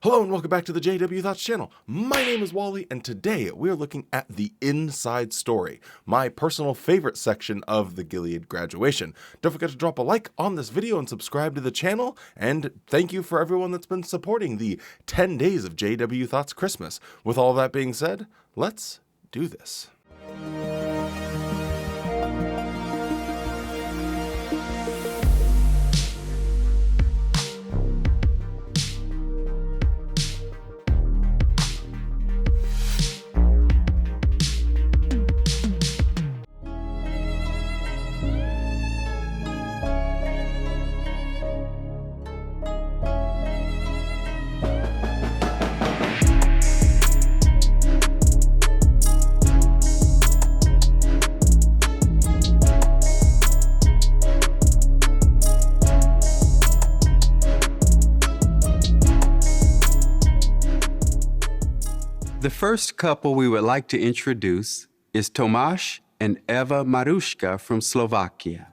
Hello and welcome back to the JW Thoughts channel. My name is Wally and today we are looking at the inside story, my personal favorite section of the Gilead Graduation. Don't forget to drop a like on this video and subscribe to the channel, and thank you for everyone that's been supporting the 10 Days of JW Thoughts Christmas. With all that being said, let's do this. The first couple we would like to introduce is Tomáš and Eva Maruška from Slovakia.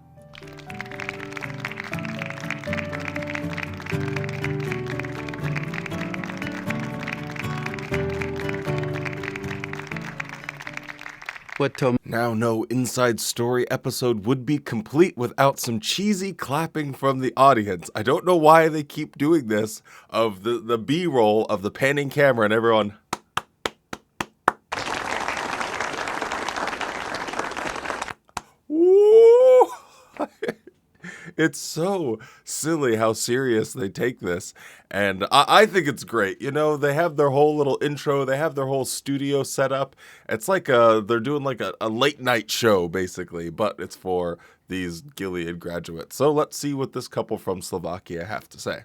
Now, no Inside Story episode would be complete without some cheesy clapping from the audience. I don't know why they keep doing this, of the B-roll of the panning camera and everyone. Woo! It's so silly how serious they take this, and I think it's great. You know, they have their whole little intro, they have their whole studio set up. It's like they're doing like a late night show, basically, but it's for these Gilead graduates. So let's see what this couple from Slovakia have to say.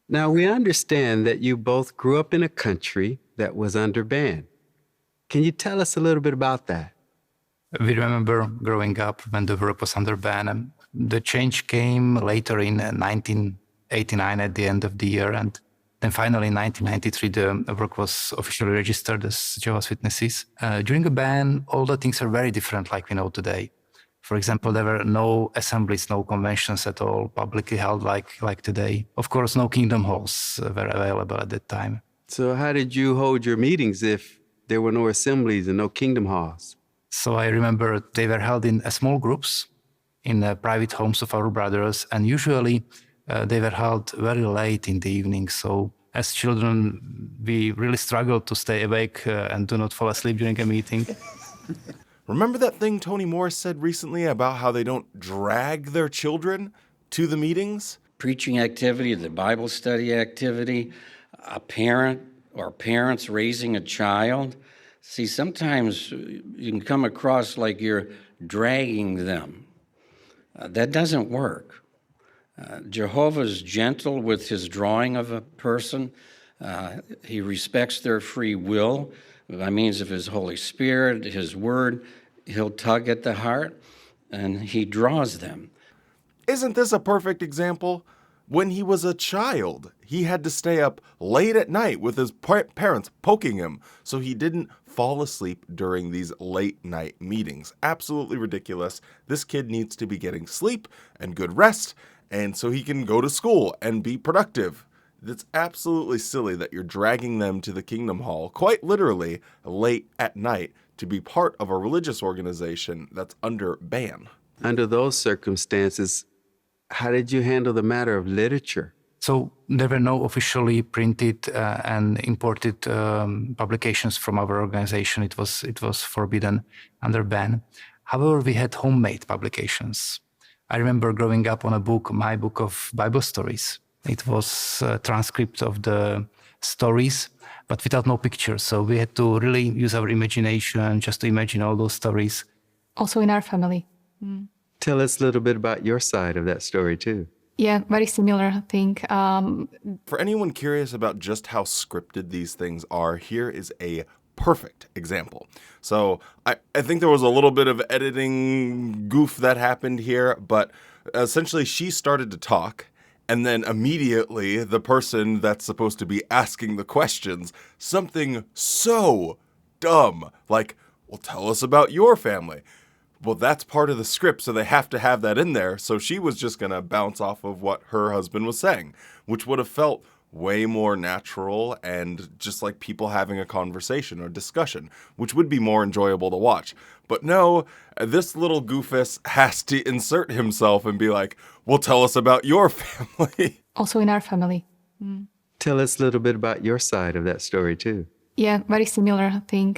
Now, we understand that you both grew up in a country that was under ban. Can you tell us a little bit about that? We remember growing up when the work was under ban. The change came later in 1989 at the end of the year. And then finally in 1993, the work was officially registered as Jehovah's Witnesses. During the ban, all the things are very different like we know today. For example, there were no assemblies, no conventions at all publicly held like today. Of course, no kingdom halls were available at that time. So how did you hold your meetings if there were no assemblies and no kingdom halls? So I remember they were held in small groups in private homes of our brothers, and usually they were held very late in the evening. So as children, we really struggled to stay awake and do not fall asleep during a meeting. Remember that thing Toni Morris said recently about how they don't drag their children to the meetings? Preaching activity, the Bible study activity, a parent or parents raising a child. See, sometimes you can come across like you're dragging them. That doesn't work. Jehovah's gentle with his drawing of a person. He respects their free will by means of his Holy Spirit, his word. He'll tug at the heart, and he draws them. Isn't this a perfect example? When he was a child, he had to stay up late at night with his parents poking him so he didn't fall asleep during these late night meetings. Absolutely ridiculous. This kid needs to be getting sleep and good rest, and so he can go to school and be productive. It's absolutely silly that you're dragging them to the Kingdom Hall, quite literally, late at night to be part of a religious organization that's under ban. Under those circumstances, how did you handle the matter of literature? So there were no officially printed and imported publications from our organization. It was forbidden under ban. However, we had homemade publications. I remember growing up on my book of Bible stories. It was a transcript of the stories, but without no pictures. So we had to really use our imagination just to imagine all those stories. Also in our family. Tell us a little bit about your side of that story, too. Yeah, very similar, I think. For anyone curious about just how scripted these things are, here is a perfect example. So I think there was a little bit of editing goof that happened here, but essentially she started to talk, and then immediately the person that's supposed to be asking the questions, something so dumb, like, well, tell us about your family. Well, that's part of the script, so they have to have that in there. So she was just going to bounce off of what her husband was saying, which would have felt way more natural and just like people having a conversation or discussion, which would be more enjoyable to watch. But no, this little goofus has to insert himself and be like, well, tell us about your family. Also in our family. Tell us a little bit about your side of that story, too. Yeah, very similar thing.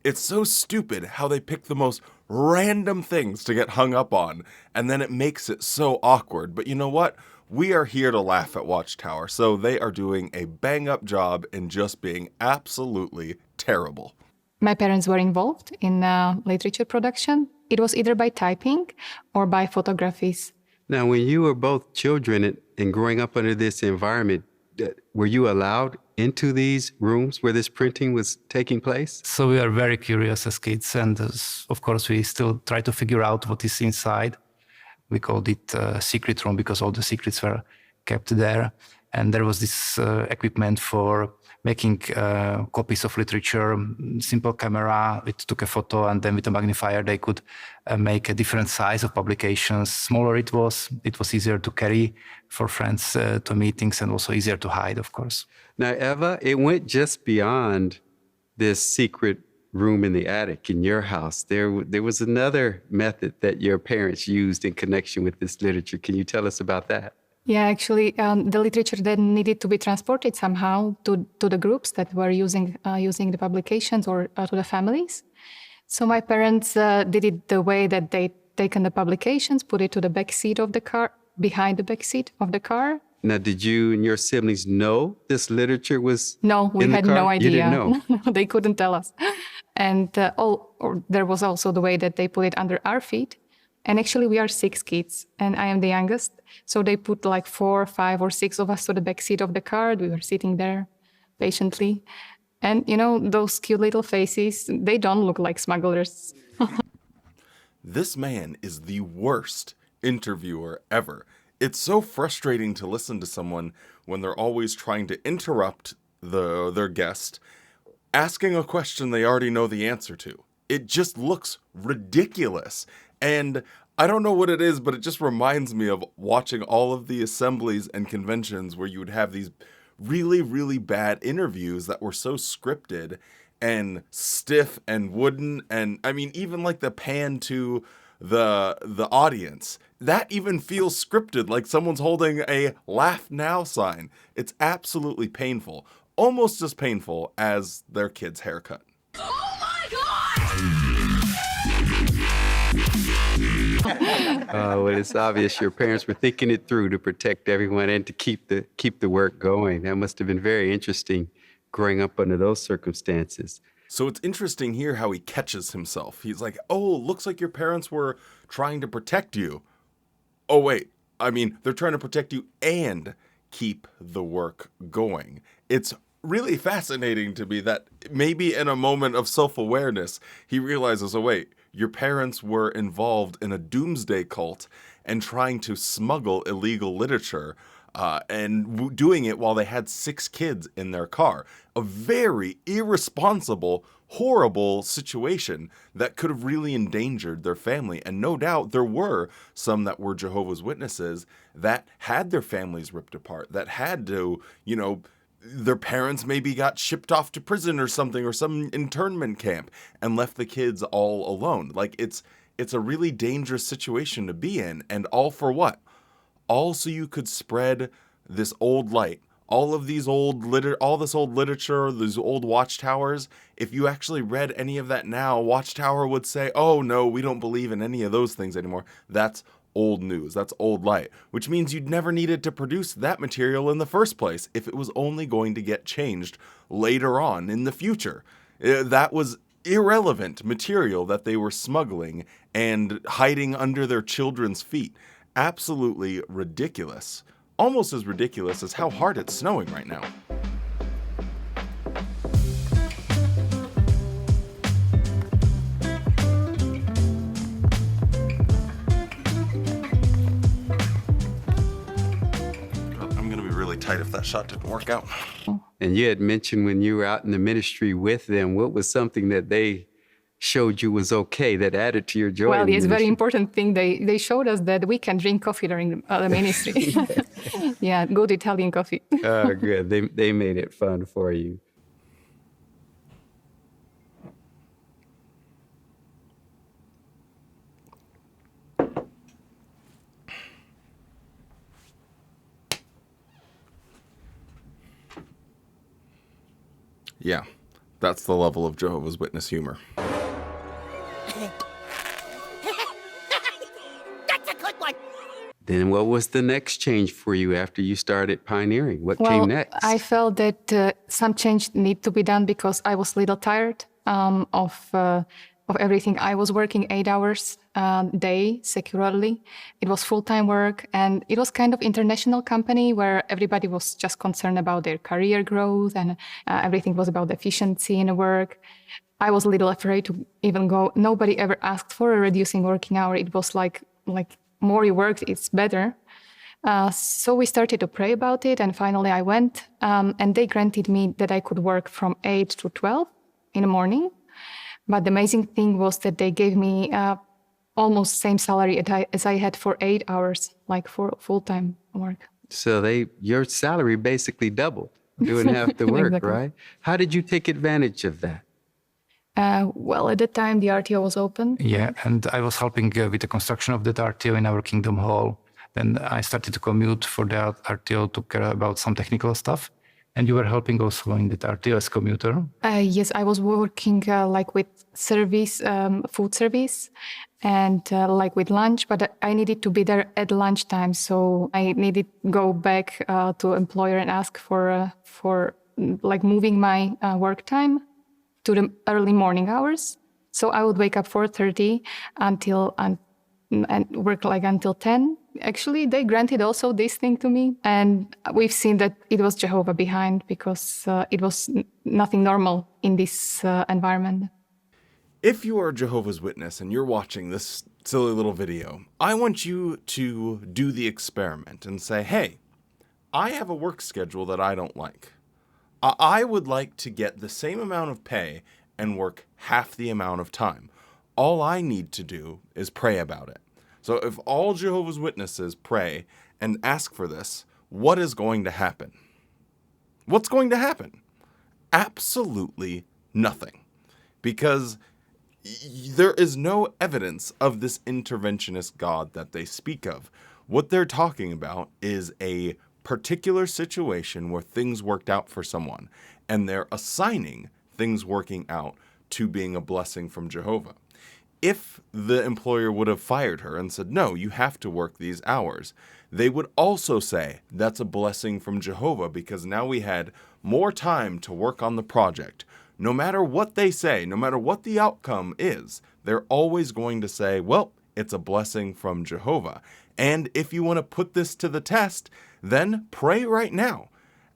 It's so stupid how they pick the most random things to get hung up on, and then it makes it so awkward. But you know what? We are here to laugh at Watchtower, so they are doing a bang-up job in just being absolutely terrible. My parents were involved in literature production. It was either by typing or by photographies. Now, when you were both children and growing up under this environment, were you allowed into these rooms where this printing was taking place? So we are very curious as kids, and of course we still try to figure out what is inside. We called it secret room because all the secrets were kept there. And there was this equipment for making copies of literature, simple camera. It took a photo, and then with a magnifier, they could make a different size of publications. Smaller it was easier to carry for friends to meetings, and also easier to hide, of course. Now, Eva, it went just beyond this secret room in the attic in your house. There was another method that your parents used in connection with this literature. Can you tell us about that? Yeah, actually, the literature then needed to be transported somehow to the groups that were using the publications, or to the families. So my parents did it the way that they taken the publications, put it to the back seat of the car, behind the back seat of the car. Now, did you and your siblings know this literature was No, we in the had car? no idea. You didn't know? No, they couldn't tell us. And there was also the way that they put it under our feet. And actually, we are 6 kids, and I am the youngest. So they put like 4, 5, or 6 of us to the back seat of the car. We were sitting there patiently. And, you know, those cute little faces, they don't look like smugglers. This man is the worst interviewer ever. It's so frustrating to listen to someone when they're always trying to interrupt their guest, asking a question they already know the answer to. It just looks ridiculous. And I don't know what it is, but it just reminds me of watching all of the assemblies and conventions where you would have these really, really bad interviews that were so scripted and stiff and wooden. And I mean, even like the pan to the audience, that even feels scripted, like someone's holding a laugh now sign. It's absolutely painful, almost as painful as their kid's haircut. Oh my God! Well, it's obvious your parents were thinking it through to protect everyone and to keep the work going. That must have been very interesting growing up under those circumstances. So it's interesting here how he catches himself. He's like, oh, looks like your parents were trying to protect you. Oh, wait. I mean, they're trying to protect you and keep the work going. It's really fascinating to me that maybe in a moment of self-awareness, he realizes, oh, wait, your parents were involved in a doomsday cult and trying to smuggle illegal literature and doing it while they had 6 kids in their car. A very irresponsible, horrible situation that could have really endangered their family. And no doubt there were some that were Jehovah's Witnesses that had their families ripped apart, that had to, you know, their parents maybe got shipped off to prison or something, or some internment camp, and left the kids all alone. Like, it's a really dangerous situation to be in. And all for what? All so you could spread this old light, all this old literature, these old watchtowers. If you actually read any of that now, Watchtower would say, oh no, we don't believe in any of those things anymore. That's old news. That's old light, which means you'd never needed to produce that material in the first place if it was only going to get changed later on in the future. That was irrelevant material that they were smuggling and hiding under their children's feet. Absolutely ridiculous. Almost as ridiculous as how hard it's snowing right now. I'm going to be really tight if that shot didn't work out. And you had mentioned when you were out in the ministry with them, what was something that they showed you was okay, that added to your joy. Well, in the yes, very ministry. important thing. They showed us that we can drink coffee during the ministry. Yeah, good Italian coffee. Oh, good. They made it fun for you. Yeah, that's the level of Jehovah's Witness humor. That's a good one. Then what was the next change for you after you started pioneering? What Well, came next? I felt that some change need to be done because I was a little tired of everything. I was working 8 hours a day securely. It was full-time work, and it was kind of international company where everybody was just concerned about their career growth, and everything was about efficiency in the work. I was a little afraid to even go. Nobody ever asked for a reducing working hour. It was like more you work, it's better. So we started to pray about it, and finally I went, and they granted me that I could work from 8 to 12 in the morning. But the amazing thing was that they gave me almost same salary as I had for 8 hours, like for full-time work. So your salary basically doubled, doing half the work, Exactly. right? How did you take advantage of that? Well, at that time, the RTO was open. Yeah, and I was helping with the construction of that RTO in our Kingdom Hall. Then I started to commute for the RTO to care about some technical stuff. And you were helping also in the RTO as commuter. Yes, I was working like with service, food service, and like with lunch, but I needed to be there at lunchtime. So I needed to go back to employer and ask for like moving my work time to the early morning hours. So I would wake up 4:30 and work like until 10. Actually, they granted also this thing to me. And we've seen that it was Jehovah behind, because it was nothing normal in this environment. If you are a Jehovah's Witness and you're watching this silly little video, I want you to do the experiment and say, hey, I have a work schedule that I don't like. I would like to get the same amount of pay and work half the amount of time. All I need to do is pray about it. So if all Jehovah's Witnesses pray and ask for this, what is going to happen? What's going to happen? Absolutely nothing. Because there is no evidence of this interventionist God that they speak of. What they're talking about is a particular situation where things worked out for someone, and they're assigning things working out to being a blessing from Jehovah. If the employer would have fired her and said, no, you have to work these hours, they would also say that's a blessing from Jehovah because now we had more time to work on the project. No matter what they say, no matter what the outcome is, they're always going to say, well, it's a blessing from Jehovah. And if you want to put this to the test, then pray right now.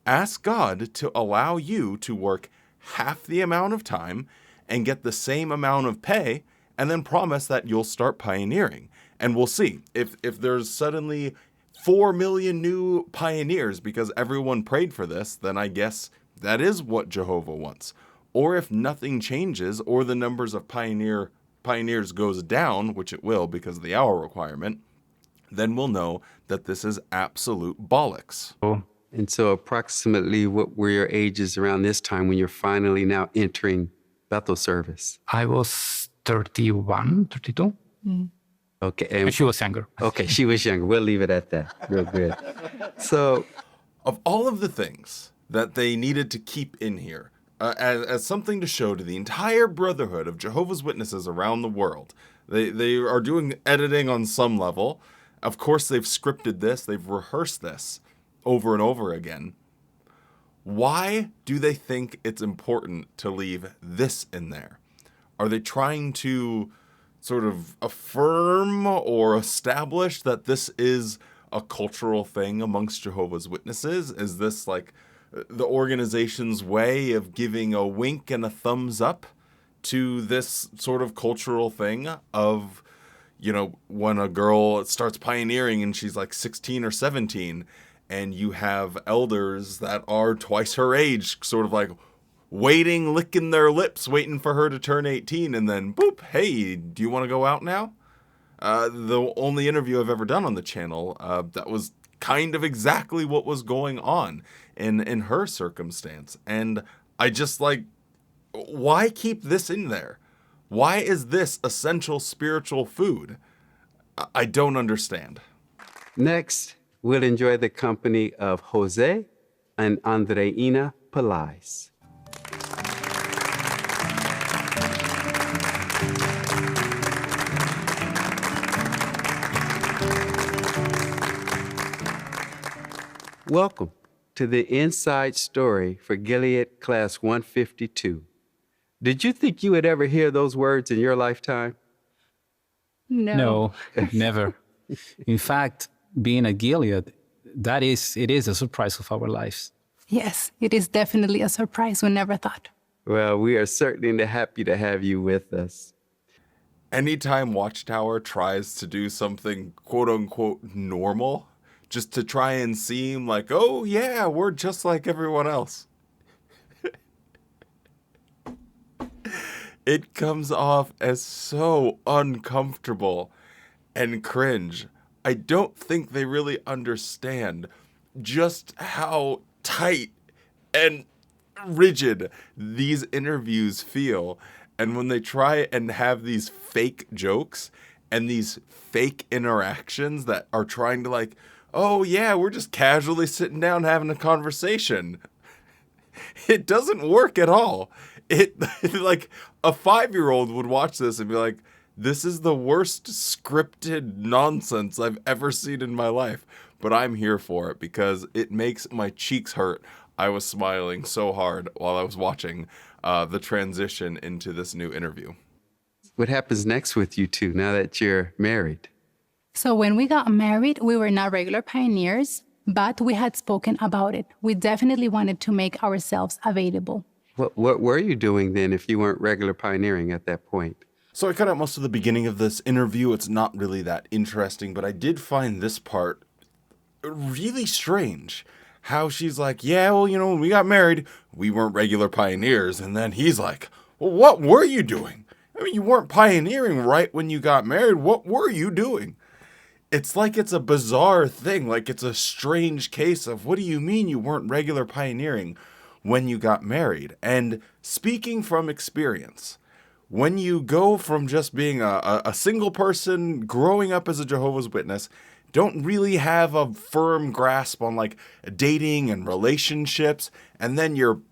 Ask God to allow you to work half the amount of time and get the same amount of pay, and then promise that you'll start pioneering. And we'll see. If there's suddenly 4 million new pioneers because everyone prayed for this, then I guess that is what Jehovah wants. Or if nothing changes, or the numbers of pioneers goes down, which it will because of the hour requirement, then we'll know that this is absolute bollocks. And so approximately what were your ages around this time when you're finally now entering Bethel service? I was 31, 32. Okay. And she was younger. Okay, she was younger. We'll leave it at that. Real good. So, Of all of the things that they needed to keep in here, as something to show to the entire brotherhood of Jehovah's Witnesses around the world, they are doing editing on some level. Of course, they've scripted this. They've rehearsed this over and over again. Why do they think it's important to leave this in there? Are they trying to sort of affirm or establish that this is a cultural thing amongst Jehovah's Witnesses? Is this like the organization's way of giving a wink and a thumbs up to this sort of cultural thing of, you know, when a girl starts pioneering and she's like 16 or 17, and you have elders that are twice her age sort of like, waiting, licking their lips, waiting for her to turn 18, and then boop, hey, do you want to go out now? The only interview I've ever done on the channel, that was kind of exactly what was going on in her circumstance. And I just like, why keep this in there? Why is this essential spiritual food? I don't understand. Next, we'll enjoy the company of Jose and Andreina Pelais. Welcome to the inside story for Gilead Class 152. Did you think you would ever hear those words in your lifetime? No, never. In fact, being a Gilead, it is a surprise of our lives. Yes, it is definitely a surprise. We never thought. Well, we are certainly happy to have you with us. Anytime Watchtower tries to do something quote unquote normal, just to try and seem like, oh yeah, we're just like everyone else, it comes off as so uncomfortable and cringe. I don't think they really understand just how tight and rigid these interviews feel. And when they try and have these fake jokes and these fake interactions that are trying to like, oh yeah, we're just casually sitting down having a conversation, it doesn't work at all. It like a 5-year-old would watch this and be like, this is the worst scripted nonsense I've ever seen in my life. But I'm here for it because it makes my cheeks hurt. I was smiling so hard while I was watching the transition into this new interview. What happens next with you two now that you're married? So when we got married, we were not regular pioneers, but we had spoken about it. We definitely wanted to make ourselves available. What were you doing then if you weren't regular pioneering at that point? So I cut out most of the beginning of this interview. It's not really that interesting, but I did find this part really strange. How she's like, yeah, well, you know, when we got married, we weren't regular pioneers. And then he's like, well, what were you doing? I mean, you weren't pioneering right when you got married. What were you doing? It's like it's a bizarre thing. Like it's a strange case of, what do you mean you weren't regular pioneering when you got married? And speaking from experience, when you go from just being a single person growing up as a Jehovah's Witness, don't really have a firm grasp on like dating and relationships, and then you're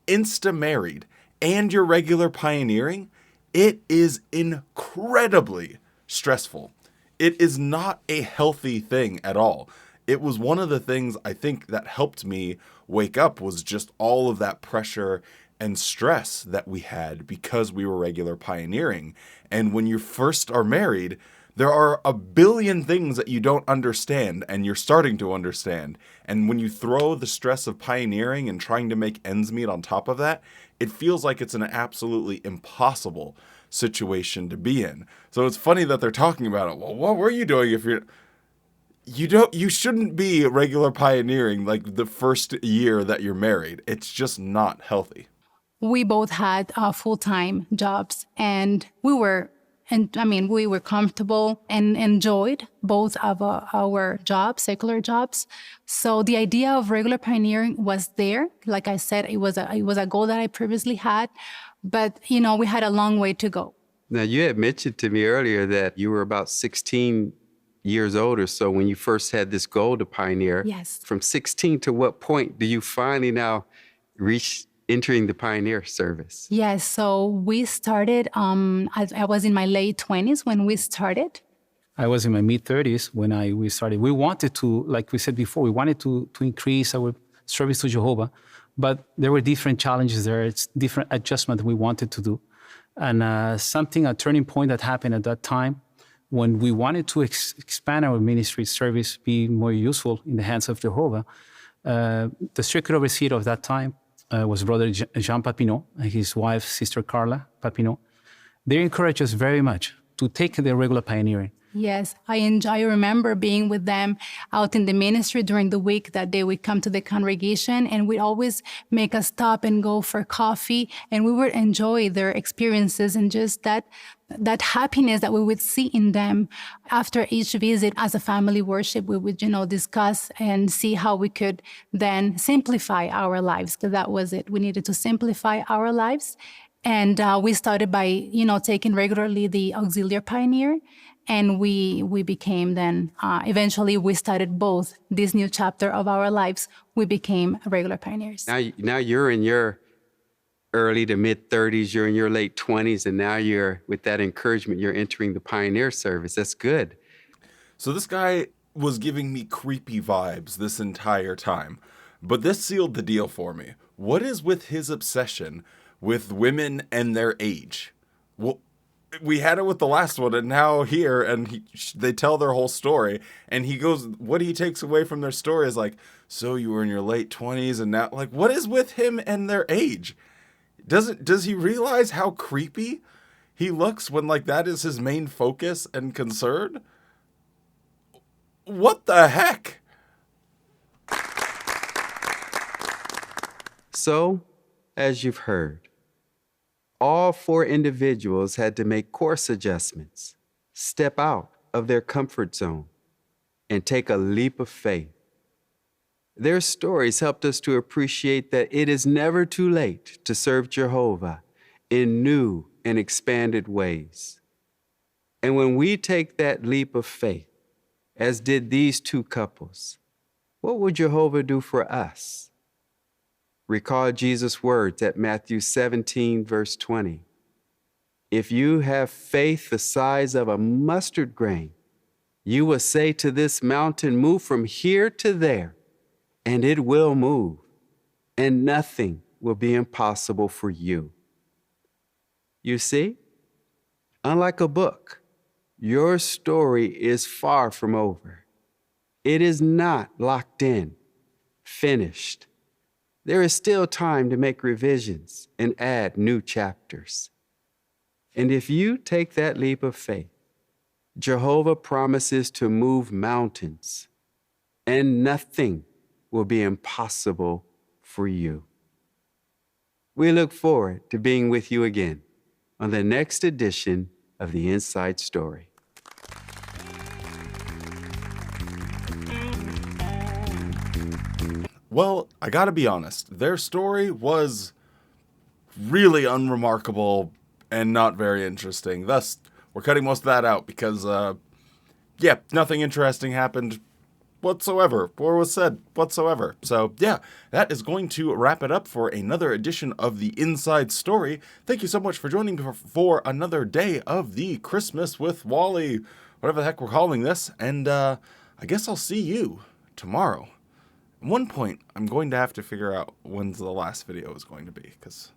insta-married and you're regular pioneering, it is incredibly stressful. It is not a healthy thing at all. It was one of the things I think that helped me wake up was just all of that pressure and stress that we had because we were regular pioneering. And when you first are married, there are a billion things that you don't understand and you're starting to understand. And when you throw the stress of pioneering and trying to make ends meet on top of that, it feels like it's an absolutely impossible situation to be in. So it's funny that they're talking about it. Well, what were you doing if you shouldn't be regular pioneering like the first year that you're married. It's just not healthy. We both had full-time jobs, and we were comfortable and enjoyed both of our jobs, secular jobs. So the idea of regular pioneering was there. Like I said, it was a goal that I previously had, but we had a long way to go. Now, you had mentioned to me earlier that you were about 16 years old or so when you first had this goal to pioneer. Yes. From 16 to what point do you finally now reach entering the pioneer service? Yes, so we started, I was in my late 20s when we started. I was in my mid-30s when we started. We wanted to, like we said before, we wanted to increase our service to Jehovah, but there were different challenges there. It's different adjustments we wanted to do. And a turning point that happened at that time when we wanted to expand our ministry service, be more useful in the hands of Jehovah. The circuit overseer of that time was Brother Jean Papineau and his wife, Sister Carla Papineau. They encouraged us very much to take the regular pioneering. Yes, I remember being with them out in the ministry during the week that they would come to the congregation, and we'd always make a stop and go for coffee, and we would enjoy their experiences and just that happiness that we would see in them. After each visit as a family worship, we would, discuss and see how we could then simplify our lives, because that was it. We needed to simplify our lives. And we started by, taking regularly the Auxiliary Pioneer. And we became then, eventually we started both this new chapter of our lives. We became regular pioneers. Now you're in your early to mid 30s, you're in your late 20s, and now you're, with that encouragement, you're entering the pioneer service. That's good. So this guy was giving me creepy vibes this entire time, but this sealed the deal for me. What is with his obsession with women and their age? Well, we had it with the last one, and now here, and they tell their whole story, and he goes, what he takes away from their story is like, so you were in your late 20s, and now, like, what is with him and their age? Does he realize how creepy he looks when, like, that is his main focus and concern? What the heck? So, as you've heard, all 4 individuals had to make course adjustments, step out of their comfort zone, and take a leap of faith. Their stories helped us to appreciate that it is never too late to serve Jehovah in new and expanded ways. And when we take that leap of faith, as did these 2 couples, what would Jehovah do for us? Recall Jesus' words at Matthew 17, verse 20. If you have faith the size of a mustard grain, you will say to this mountain, move from here to there, and it will move, and nothing will be impossible for you. You see, unlike a book, your story is far from over. It is not locked in, finished. There is still time to make revisions and add new chapters. And if you take that leap of faith, Jehovah promises to move mountains, and nothing will be impossible for you. We look forward to being with you again on the next edition of The Inside Story. Well, I gotta be honest, their story was really unremarkable and not very interesting. Thus, we're cutting most of that out because, nothing interesting happened whatsoever, or was said whatsoever. So, that is going to wrap it up for another edition of The Inside Story. Thank you so much for joining me for another day of the Christmas with Wally, whatever the heck we're calling this, and I guess I'll see you tomorrow. At one point, I'm going to have to figure out when's the last video is going to be, because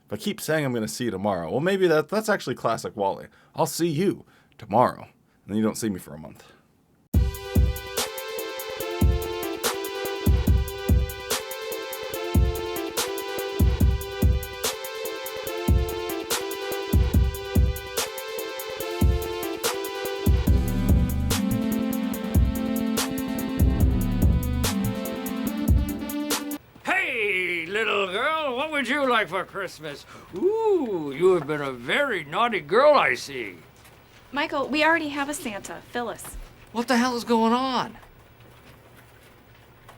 if I keep saying I'm going to see you tomorrow, well, maybe that's actually classic Wally. I'll see you tomorrow, and then you don't see me for a month. What would you like for Christmas? Ooh, you have been a very naughty girl, I see. Michael, we already have a Santa, Phyllis. What the hell is going on?